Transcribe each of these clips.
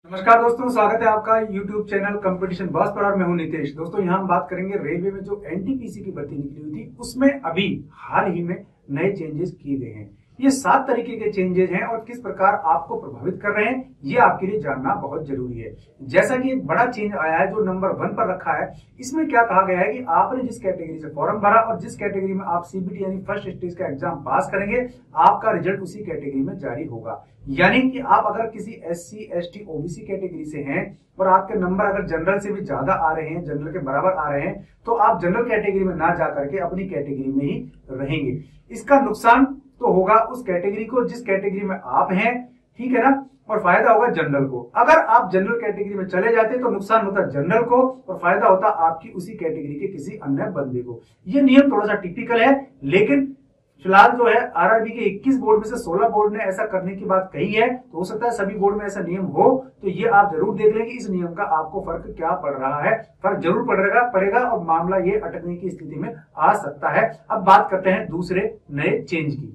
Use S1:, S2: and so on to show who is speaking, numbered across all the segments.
S1: नमस्कार दोस्तों, स्वागत है आपका YouTube चैनल कंपटीशन बॉस पर और मैं हूं नितेश। दोस्तों यहाँ हम बात करेंगे रेलवे में जो एनटीपीसी की भर्ती निकली हुई थी उसमें अभी हाल ही में नए चेंजेस किए गए हैं। ये 7 तरीके के चेंजेस हैं और किस प्रकार आपको प्रभावित कर रहे हैं ये आपके लिए जानना बहुत जरूरी है। जैसा कि एक बड़ा चेंज आया है जो नंबर 1 पर रखा है, इसमें क्या कहा गया है कि आपने जिस कैटेगरी से फॉर्म भरा और जिस कैटेगरी में आप सीबीटी यानी फर्स्ट स्टेज का एग्जाम पास करेंगे, आपका रिजल्ट उसी कैटेगरी में जारी होगा। यानी कि आप अगर किसी एससी, एसटी, ओबीसी कैटेगरी से हैं और आपके नंबर अगर जनरल से भी ज्यादा आ रहे हैं, जनरल के बराबर आ रहे हैं, तो आप जनरल कैटेगरी में ना जा करके अपनी कैटेगरी में ही रहेंगे। इसका नुकसान तो होगा उस कैटेगरी को जिस कैटेगरी में आप हैं, ठीक है ना, और फायदा होगा जनरल को। अगर आप जनरल कैटेगरी में चले जाते तो नुकसान होता जनरल को और फायदा होता आपकी उसी कैटेगरी के किसी अन्य बंदे को। ये नियम थोड़ा सा टिपिकल है, लेकिन फिलहाल जो है आरआरबी के 21 बोर्ड में से 16 बोर्ड ने ऐसा करने की बात कही है, तो हो सकता है सभी बोर्ड में ऐसा नियम हो। तो ये आप जरूर देख लें कि इस नियम का आपको फर्क क्या पड़ रहा है। फर्क जरूर पड़ेगा और मामला ये अटकने की स्थिति में आ सकता है। अब बात करते हैं दूसरे नए चेंज की।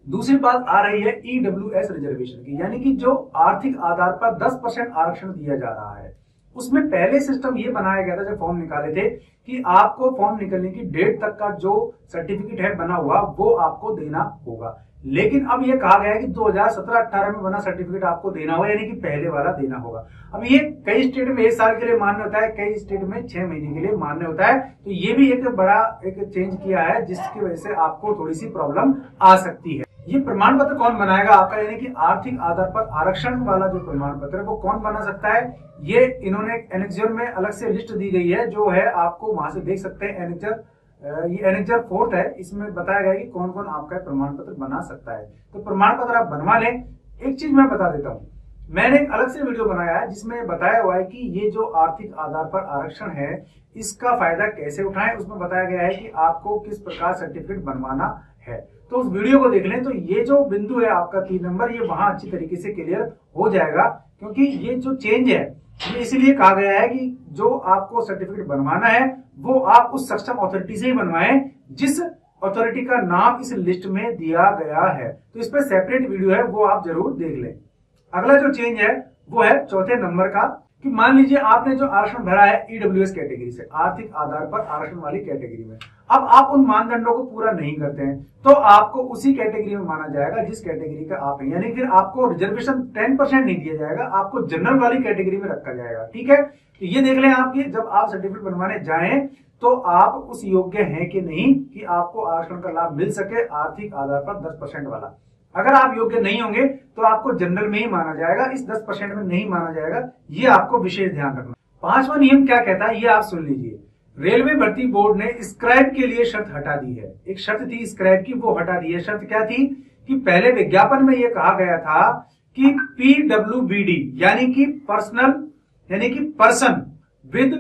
S1: दूसरी बात आ रही है ईडब्ल्यूएस रिजर्वेशन की, यानी कि जो आर्थिक आधार पर 10% आरक्षण दिया जा रहा है। उसमें पहले सिस्टम ये बनाया गया था जब फॉर्म निकाले थे कि आपको फॉर्म निकलने की डेट तक का जो सर्टिफिकेट है बना हुआ वो आपको देना होगा। लेकिन अब ये कहा गया है कि 2017-18 में बना सर्टिफिकेट आपको देना होगा, यानी कि पहले वाला देना होगा। अब ये कई स्टेट में 1 साल के लिए मान्य होता है, कई स्टेट में 6 महीने के लिए मान्य होता है। तो ये भी एक बड़ा चेंज किया है जिसकी वजह से आपको थोड़ी सी प्रॉब्लम आ सकती है। ये प्रमाण पत्र कौन बनाएगा आपका, यानी कि आर्थिक आधार पर आरक्षण वाला जो प्रमाण पत्र है वो कौन बना सकता है, ये इन्होंने एनेक्जर में अलग से लिस्ट दी गई है जो है आपको वहां से देख सकते हैं। एनेक्जर ये एनेक्जर 4 है, इसमें बताया गया है कि कौन कौन आपका प्रमाण पत्र बना सकता है। तो प्रमाण पत्र आप बनवा लें। एक चीज मैं बता देता हूँ, मैंने एक अलग से वीडियो बनाया है जिसमें बताया हुआ है कि ये जो आर्थिक आधार पर आरक्षण है इसका फायदा कैसे उठाएं। उसमें बताया गया है कि आपको किस प्रकार सर्टिफिकेट बनवाना है। तो उस वीडियो को देख लें तो ये जो बिंदु है आपका 3 नंबर, ये वहां अच्छी तरीके से क्लियर हो जाएगा। क्योंकि ये जो चेंज है ये इसलिए कहा गया है कि जो आपको सर्टिफिकेट बनवाना है वो आप उस सक्षम अथॉरिटी से ही बनवाएं जिस अथॉरिटी का नाम इस लिस्ट में दिया गया है। तो इस पर सेपरेट वीडियो है, वो आप जरूर देख लें। अगला जो चेंज है वो है 4थे नंबर का कि मान लीजिए आपने जो आरक्षण भरा है ईडब्ल्यूएस कैटेगरी से, आर्थिक आधार पर आरक्षण वाली कैटेगरी में, अब आप उन मानदंडों को पूरा नहीं करते हैं तो आपको उसी कैटेगरी में माना जाएगा जिस कैटेगरी का आप हैं। यानी फिर आपको रिजर्वेशन 10% नहीं दिया जाएगा, आपको जनरल वाली कैटेगरी में रखा जाएगा। ठीक है, तो ये देख लें आपकी जब आप सर्टिफिकेट बनवाने जाएं तो आप उस योग्य हैं कि नहीं कि आपको आरक्षण का लाभ मिल सके आर्थिक आधार पर 10% वाला। अगर आप योग्य नहीं होंगे तो आपको जनरल में ही माना जाएगा, इस 10% में नहीं माना जाएगा। ये आपको विशेष ध्यान रखना। 5वां नियम क्या कहता है ये आप सुन लीजिए। रेलवे भर्ती बोर्ड ने स्क्रैप के लिए शर्त हटा दी है। एक शर्त थी स्क्रैप की, वो हटा दी है। शर्त क्या थी कि पहले विज्ञापन में यह कहा गया था कि पीडब्ल्यूबीडी यानी कि पर्सन विद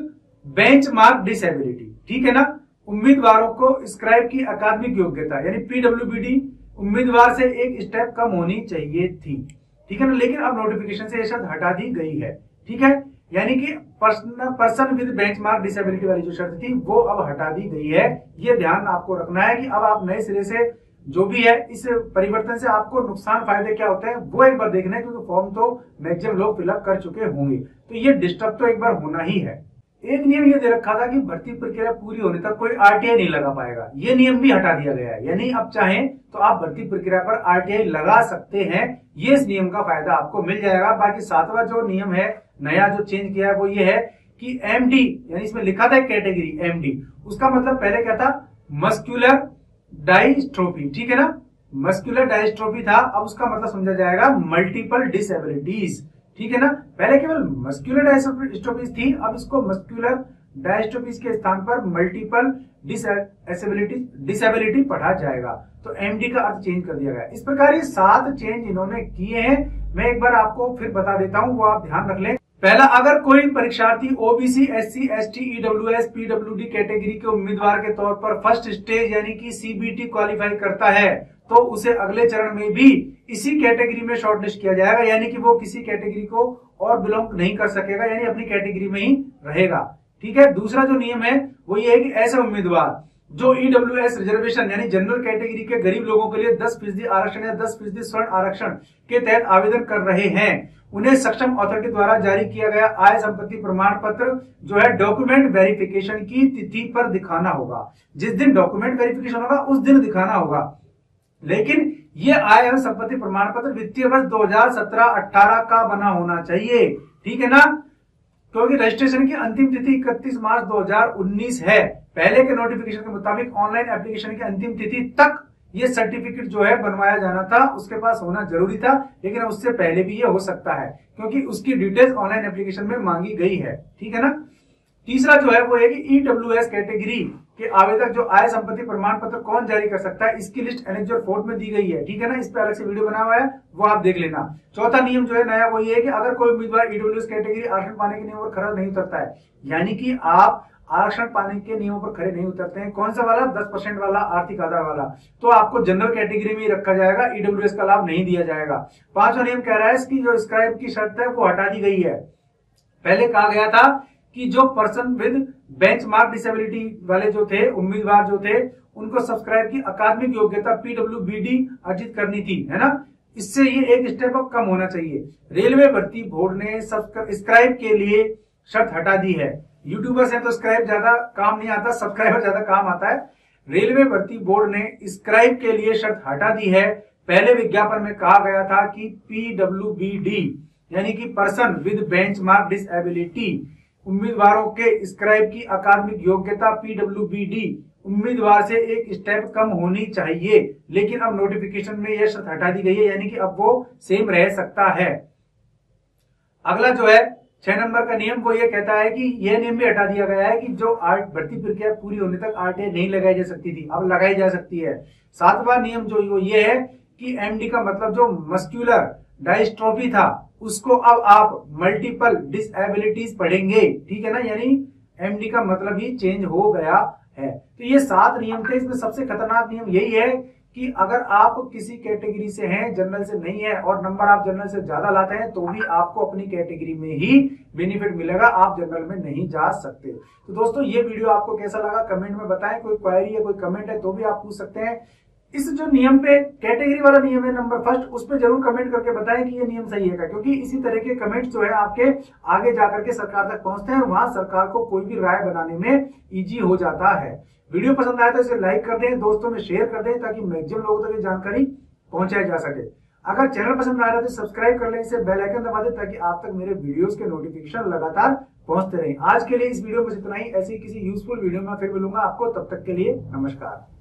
S1: बेंचमार्क डिसेबिलिटी, ठीक है ना, उम्मीदवारों को स्क्रैप की अकादमिक योग्यता यानी पीडब्ल्यूबीडी उम्मीदवार से एक स्टेप कम होनी चाहिए थी, ठीक है ना। लेकिन अब नोटिफिकेशन से यह शर्त हटा दी गई है, ठीक है। यानी कि पर्सन विद बेंचमार्क डिसेबिलिटी वाली जो शर्त थी वो अब हटा दी गई है। ये ध्यान आपको रखना है कि अब आप नए सिरे से जो भी है इस परिवर्तन से आपको नुकसान फायदे क्या होते हैं वो एक बार देखना है, क्योंकि फॉर्म तो मैक्सिमम लोग फिलअप कर चुके होंगे। तो ये डिस्टर्ब तो एक बार होना ही है। एक नियम ये दे रखा था कि भर्ती प्रक्रिया पूरी होने तक कोई आरटीआई नहीं लगा पाएगा, ये नियम भी हटा दिया गया है। यानी अब चाहें तो आप भर्ती प्रक्रिया पर आरटीआई लगा सकते हैं, ये इस नियम का फायदा आपको मिल जाएगा। बाकी 7वां जो नियम है नया जो चेंज किया है वो ये है कि एमडी, यानी इसमें लिखा था कैटेगरी एमडी, उसका मतलब पहले क्या था, मस्कुलर डायस्ट्रोफी, ठीक है ना, मस्कुलर डायस्ट्रोफी था, अब उसका मतलब समझा जाएगा मल्टीपल डिसेबिलिटीज, ठीक है ना। पहले केवल मस्कुलर डायस्ट्रोफीज थी, अब इसको मस्कुलर डायस्ट्रोफीज के स्थान पर मल्टीपल डिसेबिलिटी पढ़ा जाएगा। तो एमडी का अर्थ चेंज कर दिया गया। इस प्रकार ये 7 चेंज इन्होंने किए हैं। मैं एक बार आपको फिर बता देता हूं, वो आप ध्यान रख लें। पहला, अगर कोई परीक्षार्थी OBC, SC, ST, EWS, PWD category के उम्मीदवार के तौर पर फर्स्ट स्टेज यानी कि सीबीटी क्वालिफाई करता है तो उसे अगले चरण में भी इसी कैटेगरी में शॉर्टलिस्ट किया जाएगा। यानी कि वो किसी कैटेगरी को और बिलोंग नहीं कर सकेगा, यानी अपनी कैटेगरी में ही रहेगा, ठीक है। दूसरा जो नियम है वो ये है कि ऐसे उम्मीदवार जो ईडब्ल्यूएस रिजर्वेशन यानी जनरल कैटेगरी के गरीब लोगों के लिए 10% आरक्षण या 10% स्वर्ण आरक्षण के तहत आवेदन कर रहे हैं, उन्हें सक्षम अथॉरिटी द्वारा जारी किया गया आय संपत्ति प्रमाण पत्र जो है डॉक्यूमेंट वेरिफिकेशन की तिथि पर दिखाना होगा। जिस दिन डॉक्यूमेंट वेरिफिकेशन होगा उस दिन दिखाना होगा। लेकिन ये आय एवं संपत्ति प्रमाण पत्र वित्तीय वर्ष 2017-18 का बना होना चाहिए, ठीक है ना, क्योंकि रजिस्ट्रेशन की अंतिम तिथि 31 मार्च 2019 है। पहले के नोटिफिकेशन के मुताबिक ऑनलाइन एप्लीकेशन की अंतिम तिथि तक ये सर्टिफिकेट जो है बनवाया जाना था, उसके पास होना जरूरी था, लेकिन उससे पहले भी ये हो सकता है क्योंकि उसकी डिटेल्स ऑनलाइन एप्लीकेशन में मांगी गई है, ठीक है ना। तीसरा जो है वो है कि ईडब्ल्यूएस कैटेगरी के आवेदक जो आय संपत्ति प्रमाण पत्र कौन जारी कर सकता है, इसकी लिस्ट एनेक्सर 4 में दी गई है, ठीक है ना। इस पे अलग से वीडियो बना हुआ है, वो आप देख लेना। चौथा नियम जो है नया वो ये है कि अगर कोई उम्मीदवार ईडब्ल्यूएस कैटेगरी आरक्षण पाने के नियमों पर खरा नहीं उतरता है, यानी कि आप आरक्षण पाने के नियमों पर खरे नहीं उतरते हैं, कौन सा वाला 10% वाला आर्थिक आधार वाला, तो आपको जनरल कैटेगरी में ही रखा जाएगा, ईडब्ल्यूएस का लाभ नहीं दिया जाएगा। पांचवा नियम कह रहा है इसकी जो स्क्राइब की शर्त है वो हटा दी गई है। पहले कहा गया था कि जो पर्सन विद बेंचमार्क डिसेबिलिटी वाले जो थे उम्मीदवार जो थे उनको सब्सक्राइब की अकादमिक योग्यता पीडब्ल्यूबीडी अर्जित करनी थी, है ना। इससे ये एक स्टेप अप कम होना चाहिए। रेलवे भर्ती बोर्ड ने सब्सक्राइब के लिए शर्त हटा दी है। यूट्यूबर्स हैं तो स्क्राइब ज्यादा काम नहीं आता, सब्सक्राइबर ज्यादा काम आता है। रेलवे भर्ती बोर्ड ने स्क्राइब के लिए शर्त हटा दी है। पहले विज्ञापन में कहा गया था कि पीडब्ल्यूबीडी यानी कि पर्सन विद बेंचमार्क डिसेबिलिटी उम्मीदवारों के स्क्राइब की अकादमिक योग्यता पीडब्ल्यूबीडी उम्मीदवार से एक स्टेप कम होनी चाहिए, लेकिन अब नोटिफिकेशन में यह शर्त हटा दी गई है, यानी कि अब वो सेम रह सकता है। अगला जो है 6 नंबर का नियम वो ये कहता है कि यह नियम भी हटा दिया गया है कि जो भर्ती प्रक्रिया पूरी होने तक आरटीआई नहीं लगाई जा सकती थी, अब लगाई जा सकती है। 7वां नियम जो वो ये है कि एमडी का मतलब जो मस्कुलर डायस्ट्रोफी था उसको अब आप मल्टीपल डिसेबिलिटीज पढ़ेंगे, ठीक है ना, यानी एमडी का मतलब ही चेंज हो गया है। तो ये 7 नियम थे। इसमें सबसे खतरनाक नियम यही है कि अगर आप किसी कैटेगरी से हैं, जनरल से नहीं है, और नंबर आप जनरल से ज्यादा लाते हैं तो भी आपको अपनी कैटेगरी में ही बेनिफिट मिलेगा, आप जनरल में नहीं जा सकते। तो दोस्तों ये वीडियो आपको कैसा लगा कमेंट में बताएं। कोई क्वेरी है, कोई कमेंट है तो भी आप पूछ सकते हैं। इस जो नियम पे कैटेगरी वाला नियम है नंबर फर्स्ट, उस पे जरूर कमेंट करके बताएं कि ये नियम सही है क्या, क्योंकि इसी तरह के कमेंट्स जो है आपके आगे जाकर के सरकार तक पहुंचते हैं और वहां सरकार को कोई भी राय बनाने में इजी हो जाता है। वीडियो पसंद आया तो इसे लाइक कर दें, दोस्तों में शेयर कर दें ताकि मैक्सिमम लोगों तक ये जानकारी पहुंचाई जा सके। अगर चैनल पसंद आ रहा है तो सब्सक्राइब कर लें, इसे बेल आइकन दबा दें ताकि आप तक मेरे वीडियोस के नोटिफिकेशन लगातार पहुंचते रहें। आज के लिए इस वीडियो में इतना ही। ऐसी किसी यूजफुल वीडियो में फिर मिलूंगा आपको, तब तक के लिए नमस्कार।